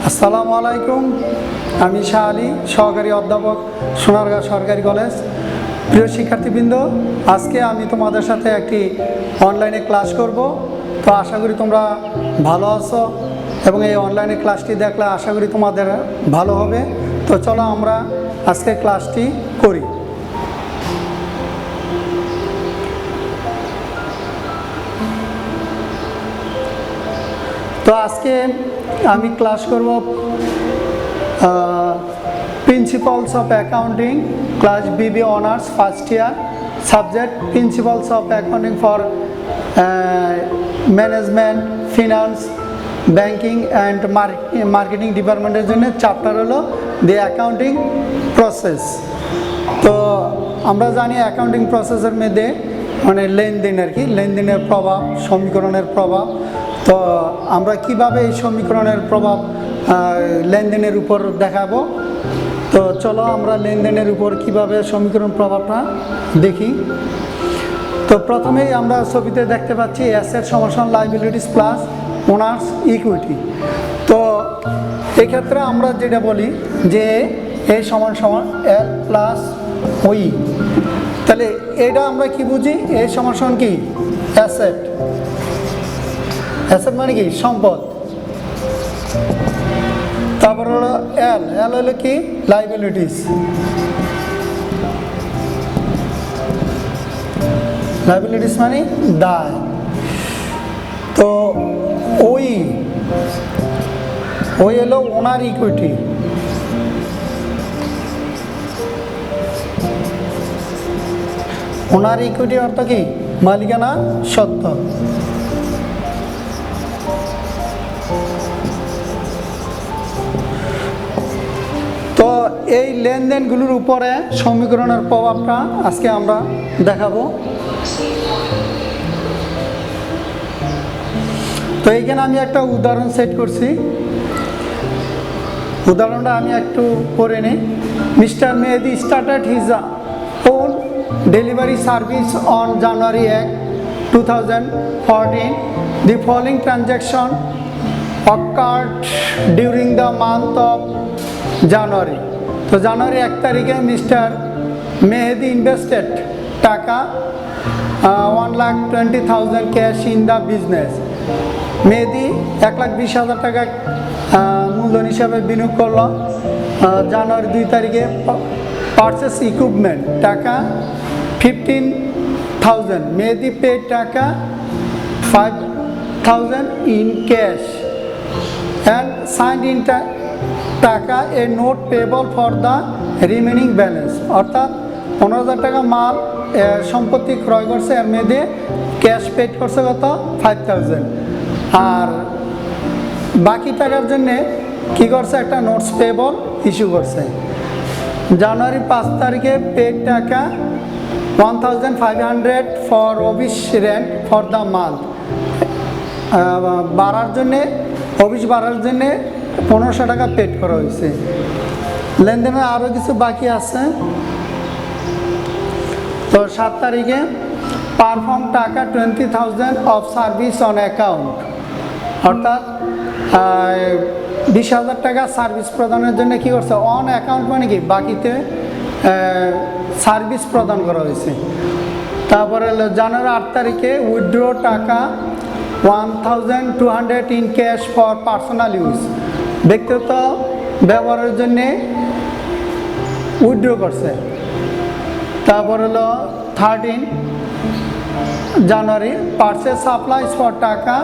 আসসালামু আলাইকুম। আমি শাহ আলী, সহকারী অধ্যাপক, সোনারগাঁ সরকারি কলেজ। প্রিয় শিক্ষার্থীবৃন্দ, আজকে আমি তোমাদের সাথে একটি অনলাইনে ক্লাস করব। তো আশা করি তোমরা ভালো আছো এবং এই অনলাইনে ক্লাসটি দেখলে আশা করি তোমাদের ভালো হবে। তো চলো আমরা আজকে ক্লাসটি করি। তো আজকে আমি ক্লাস করব principles of accounting, class Bibi honours first year, subject principles of accounting for management, finance, banking and marketing ডিপার্টমেন্টের জন্য চ্যাপ্টার হলো দি অ্যাকাউন্টিং প্রসেস। তো আমরা জানি অ্যাকাউন্টিং প্রসেসের মধ্যে মানে লেনদেন আর কি, লেনদেনের প্রভাব, সমীকরণের প্রভাব। তো আমরা কিভাবে এই সমীকরণের প্রভাব লেনদেনের উপর দেখাবো। তো চলো আমরা লেনদেনের উপর কিভাবে সমীকরণ প্রভাবটা দেখি। তো প্রথমেই আমরা ছবিতে দেখতে পাচ্ছি অ্যাসেট সমান লাইবিলিটিস প্লাস ওনার্স ইকুইটি। তো এক্ষেত্রে আমরা যেটা বলি যে এ সমান এল প্লাস ওই, তাহলে এটা আমরা কি বুঝি? এ সমান কি? অ্যাসেট। অ্যাসেট মানে কি? সম্পদ। তারপর হলো এল, এল হলো কি? লাইবিলিটিস। লাইবিলিটিস মানে দায়। তো ওই হলো ওনার ইকুইটি। ওনার ইকুইটি অর্থ কি? মালিকানা সত্ত্ব। তো এই লেনদেনগুলোর উপরে সমীকরণের প্রভাবটা আজকে আমরা দেখাবো। তো এইখানে আমি একটা উদাহরণ সেট করছি। উদাহরণটা আমি একটু করে নিই। Mister Mehedi started his own delivery service on January 1, 2014. The following transaction occurred during the month of January. তো জানুয়ারি 1 তারিখে মিস্টার মেহেদি ইনভেস্টেড টাকা 1,20,000 ক্যাশ ইন দ্য বিজনেস। মেহেদি 1,20,000 টাকা মূলধন হিসাবে বিনিয়োগ করলো। জানুয়ারি 2 তারিখে পারচেস ইকুইপমেন্ট টাকা 15,000। মেহেদি paid taka 5,000 in cash and signed in taka a note payable for the remaining balance. অর্থাৎ 15,000 টাকা মাল সম্পত্তি ক্রয় করছে, এর মধ্যে ক্যাশ পেড করছে কত? 5,000। আর বাকি টাকার জন্যে কী করছে? একটা নোটস পেবল ইস্যু করছে। জানুয়ারি 5 তারিখে পেড টাকা 1,500 for office rent for the month. বাড়ার জন্যে, অফিস বাড়ার জন্যে 1,500 টাকা পেড করা হয়েছে। লেনদেনে আরও কিছু বাকি আছে। তো 7 তারিখে পারফর্ম টাকা 20,000 অফ সার্ভিস অন অ্যাকাউন্ট। অর্থাৎ 20,000 টাকা সার্ভিস প্রদানের জন্য কী করছে? অন অ্যাকাউন্ট মানে কি? বাকিতে সার্ভিস প্রদান করা হয়েছে। তারপরে জানুয়ারি 8 তারিখে উইথড্র টাকা 1,200 in cash for personal use. ব্যক্তিগত ব্যবহারের জন্যে উইথড্র করছে। তারপর হলো 13 জানুয়ারি পার্চেস সাপ্লাইজ ফর টাকা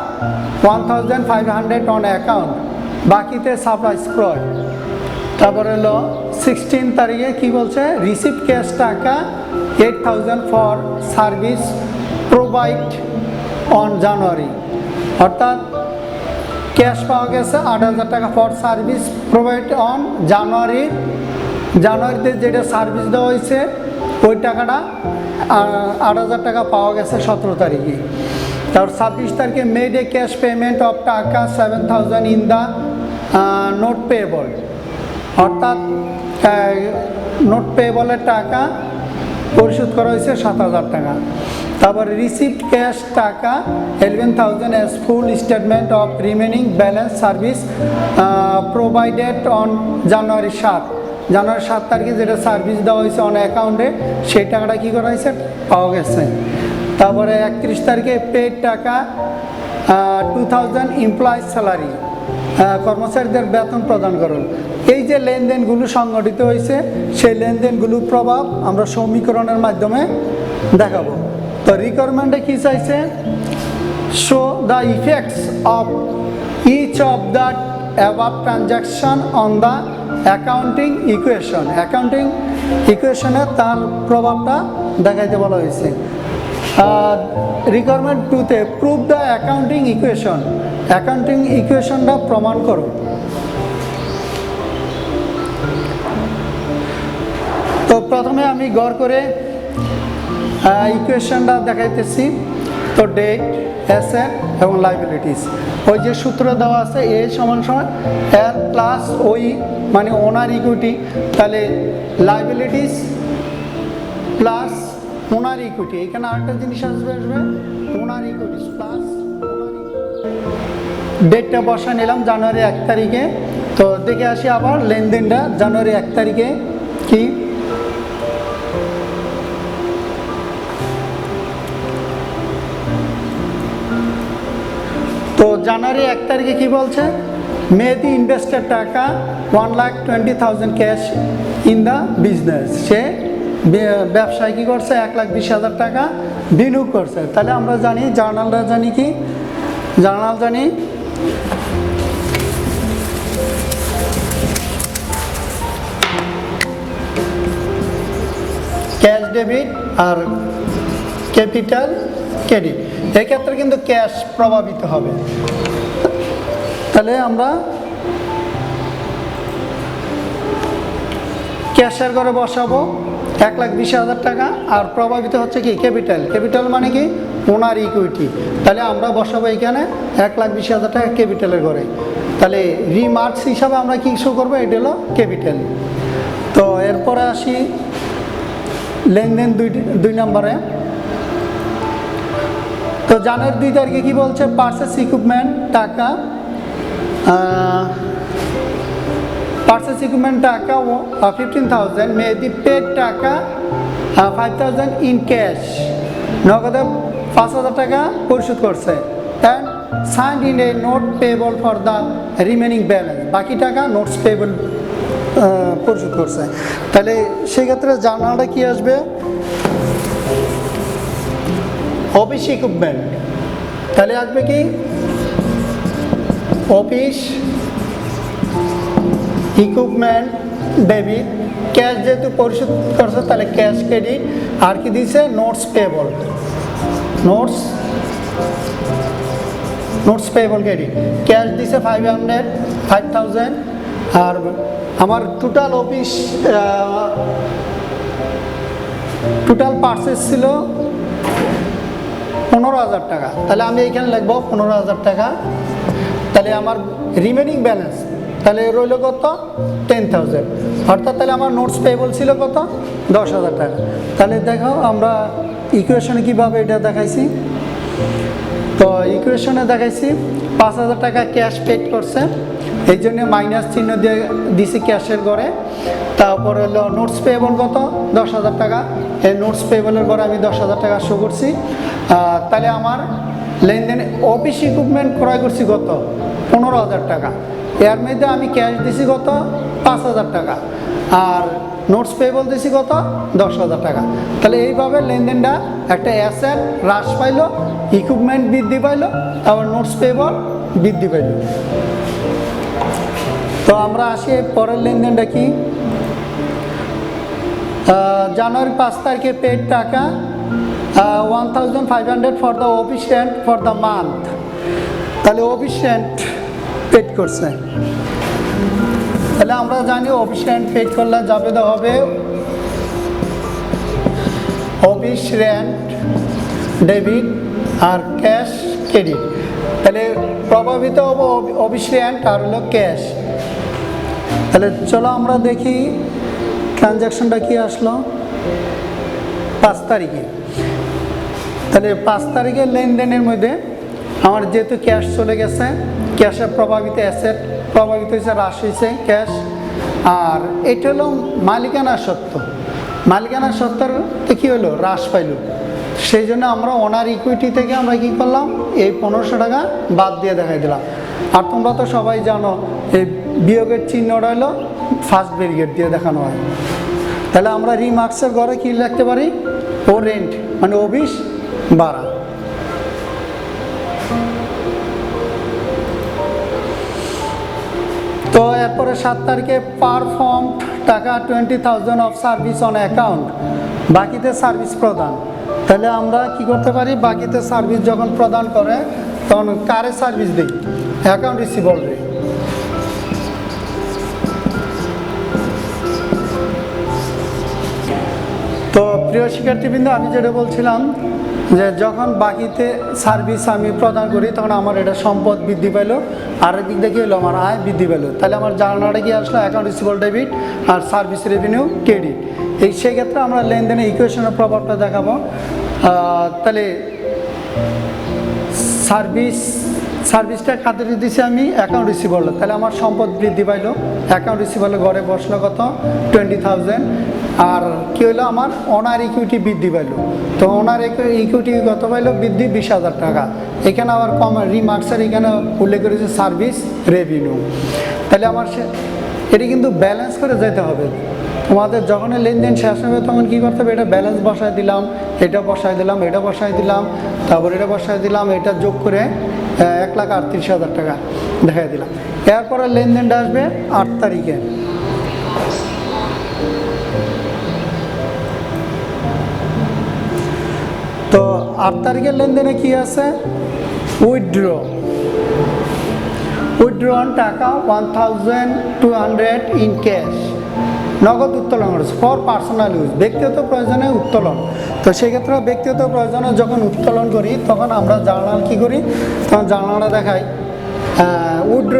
1,500 অন অ্যাকাউন্ট, বাকিতে সাপ্লাইজ ক্রয়। তারপর হলো 16 তারিখে কি বলছে? রিসিভ ক্যাশ টাকা 8,000 for service provide on January. অর্থাৎ ক্যাশ পাওয়া গেছে 8,000 টাকা ফর সার্ভিস প্রোভাইড অন জানুয়ারিতে যেটা সার্ভিস দেওয়া হয়েছে ওই টাকাটা 8,000 টাকা পাওয়া গেছে 17 তারিখে। তারপর 26 তারিখে made a cash payment of টাকা 7,000 ইন দ্য নোট পেয়েবল। অর্থাৎ নোট পেয়েবলের টাকা পরিশোধ করা হয়েছে 7,000 টাকা। তারপর রিসিভড ক্যাশ টাকা 11,000 as full statement of remaining balance service provided on January 7 তারিখে যেটা সার্ভিস দেওয়া হয়েছে অন অ্যাকাউন্টে সেই টাকাটা কী করা হয়েছে পাওয়া গেছে। তারপরে 31 তারিখে পেড টাকা 2,000 এমপ্লয়িজ স্যালারি, কর্মচারীদের বেতন প্রদান করুন। এই যে লেনদেনগুলো সংগঠিত হয়েছে সেই লেনদেনগুলোর প্রভাব আমরা সমীকরণের মাধ্যমে দেখাবো। তো রিকোয়ারমেন্টে কী চাইছে, show the effects of each of the above transaction on the accounting ইকুয়েশনে তার প্রভাবটা দেখাইতে বলা হয়েছে। রিকোয়ারমেন্ট 2-তে প্রুভ দ্য অ্যাকাউন্টিং ইকুয়েশনটা প্রমাণ করো। তো প্রথমে আমি গড় করে ইকুয়েশনটা দেখাইতেছি। তো ডেট, অ্যাসেট এবং লাইবিলিটিস, ওই যে সূত্র দেওয়া আছে এ সমান এল প্লাস ওই মানে ওনার ইকুইটি, তাহলে লাইবিলিটিস প্লাস ওনার ইকুইটি, এখানে আরেকটা জিনিস আসবে ওনার ইকুইটিস প্লাস ডেটটা বসা নিলাম জানুয়ারি 1 তারিখে। তো দেখে আসি আবার লেনদেনটা জানুয়ারি 1 তারিখে কি। তো জানুয়ারি 1 তারিখে কি বলছে, মেহেদি ইনভেস্টের টাকা 1,20,000 ক্যাশ ইন দ্য বিজনেস, সে ব্যবসায় কী করছে 1,20,000 টাকা বিনিয়োগ করছে। তাহলে আমরা জানি জার্নালটা জানি কি, জার্নাল জানি ক্যাশ ডেবিট আর ক্যাপিটাল ক্রেডিট, এক্ষেত্রে কিন্তু ক্যাশ প্রভাবিত হবে। তাহলে আমরা ক্যাশের ঘরে বসাবো 1,20,000 টাকা, আর প্রভাবিত হচ্ছে কি ক্যাপিটাল মানে কি ওনার ইকুইটি। তাহলে আমরা বসাবো এখানে 1,20,000 টাকা ক্যাপিটালের ঘরে। তাহলে রিমার্কস হিসাবে আমরা কি শো করবো, এটা হলো ক্যাপিটাল। তো এরপরে আসি লেনদেন 2 নম্বরে। তো জানুয়ারি 2 তারিখে কি বলছে, পারচেস ইকুইপমেন্ট টাকা 15,000, মেহেদি পেড টাকা 5,000 ইন ক্যাশ, নগদে 5,000 টাকা পরিশোধ করছে। And signed in a note payable for the remaining balance, বাকি টাকা নোটস পেয়েবল পরিশোধ করছে। তাহলে সেক্ষেত্রে জার্নালটা কি আসবে, অফিস ইকুইপমেন্ট, তাহলে আসবে কি অফিস ইকুইপমেন্ট ডেবিট, ক্যাশ যেহেতু পরিশোধ করছে তাহলে ক্যাশ ক্রেডিট, আর কি দিছে নোটস পেয়েবল ক্রেডিট, ক্যাশ দিছে 5,000, আর আমার টোটাল অফিস টোটাল পারচেস ছিল 15,000 টাকা। তাহলে আমি এখানে লিখবো 15,000 টাকা। তাহলে আমার রিমেনিং ব্যালেন্স তাহলে রইল কত 10,000, অর্থাৎ তাহলে আমার নোটস পেয়েবল ছিল কত 10,000 টাকা। তাহলে দেখো আমরা ইকুয়েশনে কীভাবে এটা দেখাইছি। তো ইকুয়েশনে দেখাইছি 5,000 টাকা ক্যাশ পেড করছে, এই জন্য মাইনাস চিহ্ন দিয়ে দিছি ক্যাশের ঘরে। তারপর হলো নোটস পেয়েবল কত 10,000 টাকা, এই নোটস পেয়েবলের ঘরে আমি 10,000 টাকা শো করছি। তাহলে আমার লেনদেনে অফিস ইকুইপমেন্ট ক্রয় করছি কত 15,000 টাকা, এর মধ্যে আমি ক্যাশ দিছি কত 5,000 টাকা, আর নোটস পেয়েবল দিছি কত 10,000 টাকা। তাহলে এইভাবে লেনদেনটা একটা অ্যাসেট হ্রাস পাইল, ইকুইপমেন্ট বৃদ্ধি পাইল, আবার নোটস পেয়েবল বৃদ্ধি পাইল। তো আমরা আসি পরের লেনদেনটা কি, জানুয়ারি 5 তারিখে পেড টাকা 1,500 for the office rent for the month, তাহলে অফিস রেন্ট পেড করছে। তাহলে আমরা জানি অফিস রেন্ট পেড করলে যাবে তো হবে অফিস রেন্ট ডেবিট আর ক্যাশ ক্রেডিট। তাহলে প্রভাবিত হবো অফিস রেন্ট আর হলো ক্যাশ। তাহলে চলো আমরা দেখি ট্রানজ্যাকশনটা কি আসলো 5 তারিখে। তাহলে 5 তারিখের লেনদেনের মধ্যে আমার যেহেতু ক্যাশ চলে গেছে, ক্যাশে প্রভাবিত অ্যাসেট প্রভাবিত হয়েছে, হ্রাস হয়েছে ক্যাশ। আর এটা হলো মালিকানা সত্ত্ব, মালিকানা সত্ত্বের কী হলো, হ্রাস পাইল। সেই জন্য আমরা ওনার ইকুইটি থেকে আমরা কী করলাম, এই 1500 টাকা বাদ দিয়ে দেখাই দিলাম। আর তোমরা তো সবাই জানো এই বিয়োগের চিহ্নটা হলো ফার্স্ট ব্যারিকেড দিয়ে দেখানো হয়। তাহলে আমরা রিমার্কসের ঘরে কী লিখতে পারি, ও রেন্ট মানে অফিস ভাড়া। তো এরপরে 7 তারিখে পারফর্ম টাকা 20,000 অফ সার্ভিস অন অ্যাকাউন্ট, বাকিতে সার্ভিস প্রদান। তাহলে আমরা কি করতে পারি, বাকিতে সার্ভিস যখন প্রদান করে তখন কারে সার্ভিস দিই, অ্যাকাউন্ট রিসিভেবল রে। তো প্রিয় শিক্ষার্থীবৃন্দ, আমি যেটা বলছিলাম যে যখন বাকিতে সার্ভিস আমি প্রদান করি তখন আমার এটা সম্পদ বৃদ্ধি পেল, আর দিক দিয়ে কী হলো, আমার আয় বৃদ্ধি পেল। তাহলে আমার জানালাটা কি আসলো, অ্যাকাউন্ট রিসিভেবল ডেবিট আর সার্ভিস রেভিনিউ ক্রেডিট। সেই ক্ষেত্রে আমরা লেনদেনের ইকুয়েশনের প্রভাবটা দেখাবো। তাহলে সার্ভিসটা কাটে দিচ্ছি আমি অ্যাকাউন্ট রিসিভেবল, তাহলে আমার সম্পদ বৃদ্ধি পাইলো। অ্যাকাউন্ট রিসিভেবল ঘরে বসলো কত, 20,000। আর কী হলো, আমার অনার ইকুইটি বৃদ্ধি পাইলো। তো অনার ইকুইটি কত পাইলো, বৃদ্ধি 20,000 টাকা। এখানে আবার রিমার্কসের এখানে উল্লেখ করেছে সার্ভিস রেভিনিউ। তাহলে আমার এটি কিন্তু ব্যালেন্স করে যেতে হবে। তোমাদের যখন লেনদেন শেষ হবে তখন কী করতে হবে, এটা ব্যালেন্স বসায় দিলাম, এটা বসায় দিলাম, এটা বসায় দিলাম, তারপর এটা বসায় দিলাম, এটা যোগ করে 1,38,000 টাকা দেখাই দিলাম। এরপরে লেনদেনটা আসবে 8 তারিখে। তো 8 তারিখের লেনদেনে কি আছে, উইথড্রন টাকা 1,200 ইন ক্যাশ, নগদ উত্তোলন করেছে ফর পার্সোনাল ইউজ, ব্যক্তিগত প্রয়োজনে উত্তোলন। তো সেক্ষেত্রে ব্যক্তিগত প্রয়োজনে যখন উত্তোলন করি তখন আমরা জার্নাল কী করি, তখন জার্নালটা দেখাই উইথড্র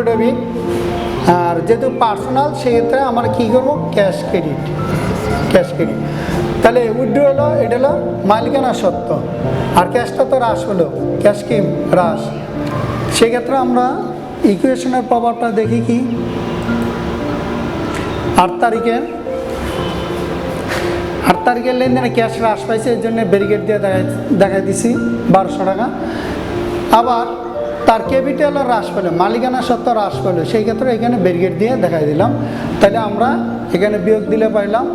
ডেবিট, আর যেহেতু পার্সোনাল সেক্ষেত্রে আমরা কী করবো, ক্যাশ ক্রেডিট। তাহলে উইথড্র হলো, এটা হলো মালিকানা সত্ত্ব, আর ক্যাশটা তো হ্রাস হলো, ক্যাশ কি হ্রাস। সেক্ষেত্রে আমরা ইকুয়েশনের প্রভাবটা দেখি কি, 8 তারিখের লেনদেনে ক্যাশ হ্রাস পাইছে, এর জন্য ব্যারিকেড দিয়ে দেখাই দিছি 1200 টাকা। আবার তার ক্যাপিটালও হ্রাস পেলো, মালিকানা সত্ত্ব হ্রাস পেলো, সেই ক্ষেত্রে এখানে ব্যারিকেড দিয়ে দেখাই দিলাম। তাহলে আমরা এখানে বিয়োগ দিলে পাইলাম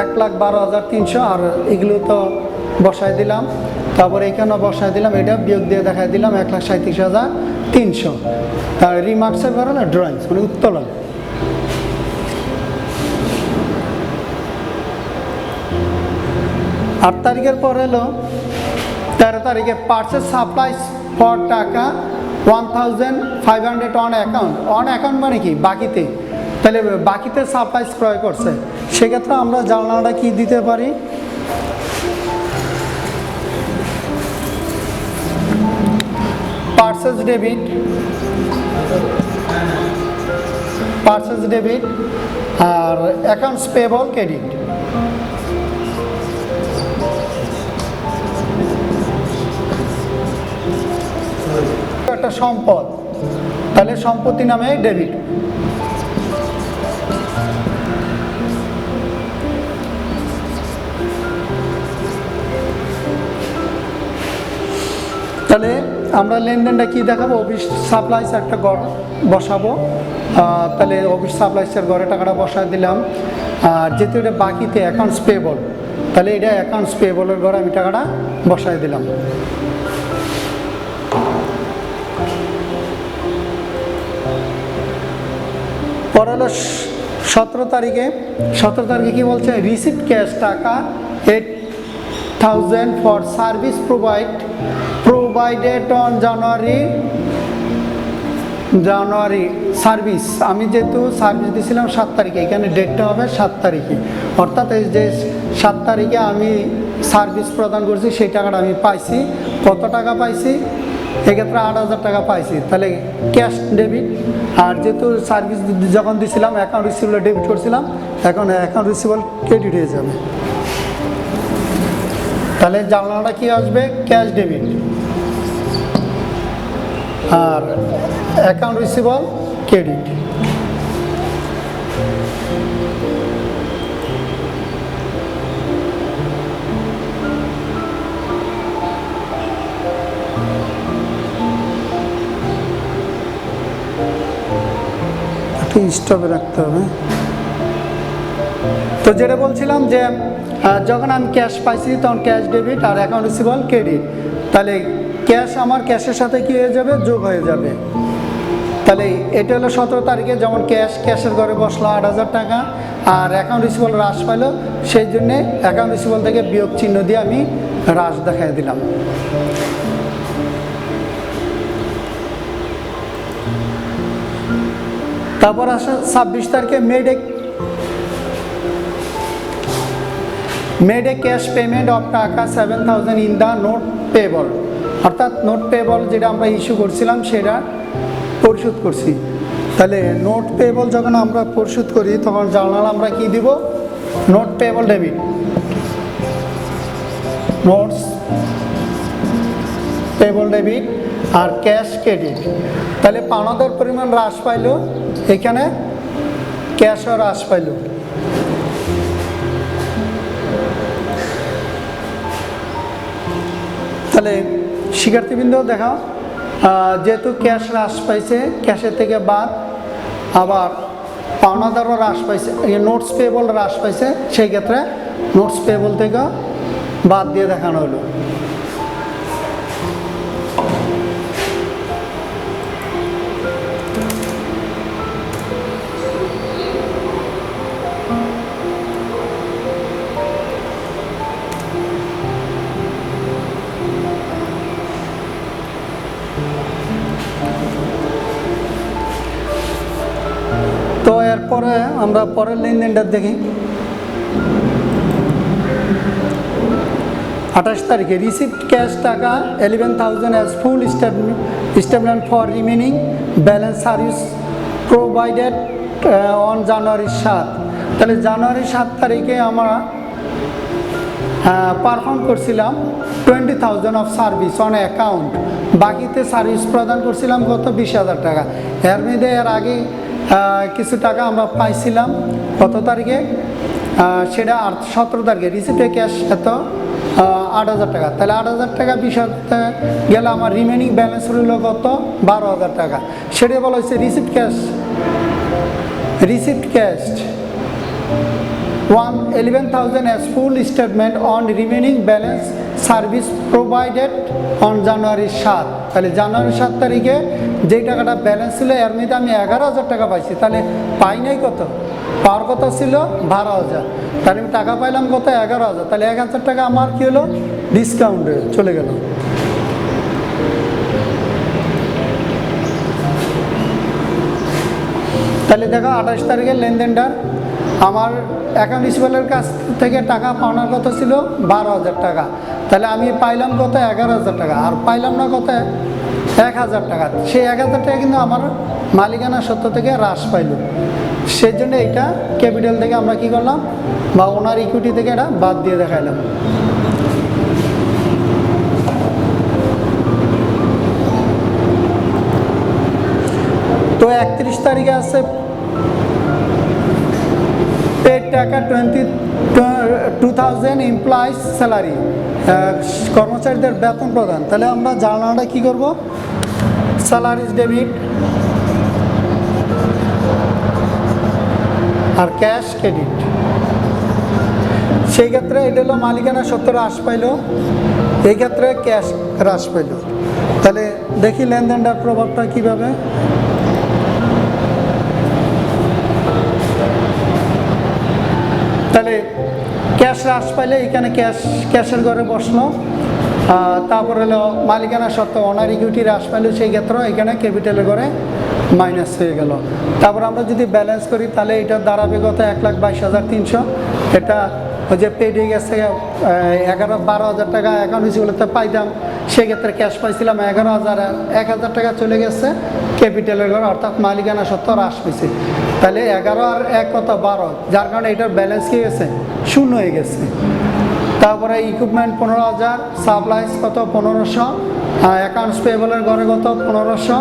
1,12,300, আর এগুলো তো বসায় দিলাম, তারপরে এখানেও বসায় দিলাম, এটা বিয়োগ দিয়ে দেখাই দিলাম 1,37,300। তার রিমার্কসের কারণে ড্রয়িংস মানে উত্তোলন। আট তারিখের পর এলো 13 তারিখে পার্চেস সাপ্লাইস ফর টাকা 1,500 অন অ্যাকাউন্ট মানে কি, বাকিতে। তাহলে বাকিতে সাপ্লাইস ক্রয় করছে, সেক্ষেত্রে আমরা জার্নালটা কি দিতে পারি, পার্চেস ডেবিট আর অ্যাকাউন্টস পেয়েবল ক্রেডিট। একটা সম্পদ, তাহলে সম্পত্তি নামে ডেবিট। তাহলে আমরা লেনদেনটা কি দেখাবো, অফিস সাপ্লাইস একটা ঘর বসাবো। তাহলে অফিস সাপ্লাইসের ঘরে টাকাটা বসায় দিলাম, আর যেহেতু এটা বাকিতে অ্যাকাউন্টস পেয়েবল, তাহলে এটা অ্যাকাউন্টস পেয়েবলের ঘরে আমি টাকাটা বসায় দিলাম। পরে হলো 17 তারিখে কি বলছে, রিসিপ্ট ক্যাশ টাকা 8,000 for service provided on January service. আমি যেহেতু সার্ভিস দিয়েছিলাম 7 তারিখে, এখানে ডেটটা হবে 7 তারিখে, অর্থাৎ এই যে 7 তারিখে আমি সার্ভিস প্রদান করছি সেই টাকাটা আমি পাইছি। কত টাকা পাইছি, এক্ষেত্রে 8,000 টাকা পাইছি, তাহলে ক্যাশ ডেবিট। আর যেহেতু সার্ভিস যখন দিছিলাম অ্যাকাউন্ট রিসিভেবল ডেবিট করছিলাম, এখন অ্যাকাউন্ট রিসিভেবল ক্রেডিট হয়ে যাবে। তাহলে জার্নালটা কি আসবে? ক্যাশ ডেবিট আর অ্যাকাউন্ট রিসিভেবল ক্রেডিট। স্টপে রাখতে হবে। তো যেটা বলছিলাম যে যখন আমি ক্যাশ পাইছি তখন ক্যাশ ডেবিট আর অ্যাকাউন্ট রিসিভেবল ক্রেডিট, তাহলে ক্যাশ আমার ক্যাশের সাথে কি হয়ে যাবে? যোগ হয়ে যাবে। তাহলে এটা হলো 17 তারিখে, যেমন ক্যাশের ঘরে বসলো 8,000 টাকা আর অ্যাকাউন্ট রিসিভেবল হ্রাস পাইলো, সেই জন্যে অ্যাকাউন্ট রিসিভেবল থেকে বিয়োগ চিহ্ন দিয়ে আমি হ্রাস দেখাই দিলাম। তারপর আসে 26 তারিখে made a cash payment of টাকা 7,000 ইন দ্য নোট পেবল, অর্থাৎ নোট পেবল যেটা আমরা ইস্যু করছিলাম সেটা পরিশোধ করছি। তাহলে নোট পেবল যখন আমরা পরিশোধ করি তখন জার্নাল আমরা কি দিব? Note payable debit, notes payable debit আর ক্যাশ ক্রেডিট। তাহলে পাওনাদার পরিমাণ হ্রাস পাইল, এখানে ক্যাশও হ্রাস পাইল। তাহলে শিক্ষার্থীবৃন্দ দেখাও, যেহেতু ক্যাশ হ্রাস পাইছে ক্যাশের থেকে বাদ, আবার পাওনাদারও হ্রাস পাইছে, নোটস পেবল হ্রাস পাইছে, সেই ক্ষেত্রে নোটস পেবল থেকে বাদ দিয়ে দেখানো হলো। তো এরপরে আমরা পরের লেনদেনটা দেখি। 28 তারিখে রিসিভড ক্যাশ টাকা 11,000 as full statement for remaining balance service provided on January 7। তাহলে জানুয়ারি 7 তারিখে আমরা পারফর্ম করছিলাম 20,000 অফ সার্ভিস অন অ্যাকাউন্ট, বাকিতে সার্ভিস প্রদান করছিলাম কত? 20,000 টাকা। এর মধ্যে এর আগে কিছু টাকা আমরা পাইছিলাম কত তারিখে? সেটা 17 তারিখে রিসিপ্টে ক্যাশ এত 8,000 টাকা। তাহলে 8,000 টাকা 20,000 গেলে আমার রিমেনিং ব্যালেন্স রইল কত? 12,000 টাকা। সেটা বলা হয়েছে receipt cash 11,000 as full statement on remaining balance service provided on January 7। তাহলে জানুয়ারি 7 তারিখে যেই টাকাটা ব্যালেন্স ছিল এর মধ্যে আমি 11,000 টাকা পাইছি, তাহলে পাই নাই কত? পাওয়ার কথা ছিল 12,000, তাহলে আমি টাকা পাইলাম কত? 11,000। তাহলে 1,000 টাকা আমার কি হলো? ডিসকাউন্টে চলে গেল। তাহলে দেখো 28 তারিখের লেনদেনটা আমার অ্যাকাউন্ট রিসিভেবলের কাছ থেকে টাকা পাওনার কথা ছিল 12,000 টাকা, তাহলে আমি পাইলাম কত? 11,000 টাকা। আর পাইলাম না কত? 1,000 টাকা। সেই 1,000 টাকা কিন্তু আমার মালিকানা সত্ত্ব থেকে হ্রাস পাইল, সেই জন্য এইটা ক্যাপিটাল থেকে আমরা কি করলাম? বা ওনার ইকুইটি থেকে এটা বাদ দিয়ে দেখাইলাম। তো 31 তারিখে আছে পেড টাকা 22,000 এমপ্লয়িজ স্যালারি, কর্মচারীদের বেতন প্রদান। তাহলে আমরা জার্নালটা কি করব? স্যালারিজ ডেবিট আর ক্যাশ ক্রেডিট। সেই ক্ষেত্রে এটা হলো মালিকানা সত্ত্ব হ্রাস পাইল, এই ক্ষেত্রে ক্যাশ হ্রাস পাইল। তাহলে দেখি লেনদেনটার প্রভাবটা কীভাবে। তাহলে ক্যাশ হ্রাস পাইলে এখানে ক্যাশের ঘরে বসলো, তারপর হলো মালিকানা সত্ত্ব অনার ইকুইটি হ্রাস পাইল, সেই ক্ষেত্রে এখানে ক্যাপিটালের ঘরে মাইনাস হয়ে গেল। তারপর আমরা যদি ব্যালেন্স করি তাহলে এটা দাঁড়াবে কত? 1,22,300। এটা ওই যে পেড হয়ে গেছে 12,000 টাকা অ্যাকাউন্ট রিসিভেবলতে পাইতাম, সেক্ষেত্রে ক্যাশ পাইছিলাম 11,000, 1,000 টাকা চলে গেছে ক্যাপিটালের ঘর, অর্থাৎ মালিকানা সত্ত্ব হ্রাস পেয়েছে। তাহলে 11 আর 1 কত 12, যার কারণে এটার ব্যালেন্স কি গেছে, শূন্য হয়ে গেছে। তারপরে ইকুইপমেন্ট 15,000, সাপ্লাইস কত 1500, অ্যাকাউন্টস পেয়েবলের ঘরে কত 1500,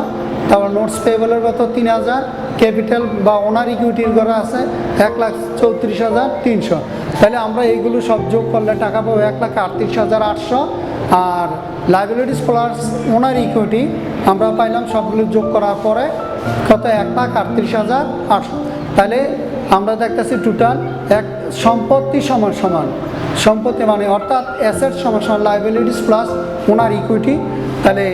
তারপর নোটস পেয়েবলের কত 3,000, ক্যাপিটাল বা ওনার ইকুইটির ঘরে আছে 1,34,300। তাহলে আমরা এইগুলো সব যোগ করলে টাকা পাবো 1,38,800। আর লাইবিলিটিস প্লাস ওনার ইকুইটি আমরা পাইলাম সবগুলো যোগ করার পরে কত 1,38,800। তাহলে আমরা দেখতেছি টোটাল সম্পত্তি সমান সমান সম্পত্তি, মানে অর্থাৎ অ্যাসেট সমান সমান লাইবিলিটিস প্লাস ওনার ইকুইটি। তাহলে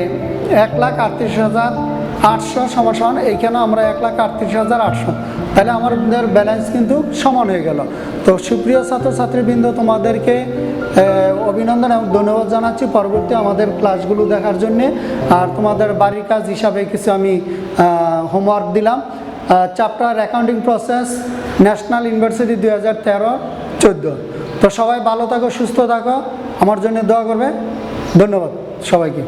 1,38,800 সমান সমান, এইখানে আমরা 1,38,800। তাহলে আমাদের ব্যালেন্স কিন্তু সমান হয়ে গেল। তো সুপ্রিয় ছাত্রছাত্রীবৃন্দ, তোমাদেরকে অভিনন্দন এবং ধন্যবাদ জানাচ্ছি পরবর্তী আমাদের ক্লাসগুলো দেখার জন্যে। আর তোমাদের বাড়ির কাজ হিসাবে কিছু আমি হোমওয়ার্ক দিলাম। Chapter accounting process, national university 2013-14। তো সবাই ভালো থাকো, সুস্থ থাকো, আমার জন্য দোয়া করবে। ধন্যবাদ সবাইকে।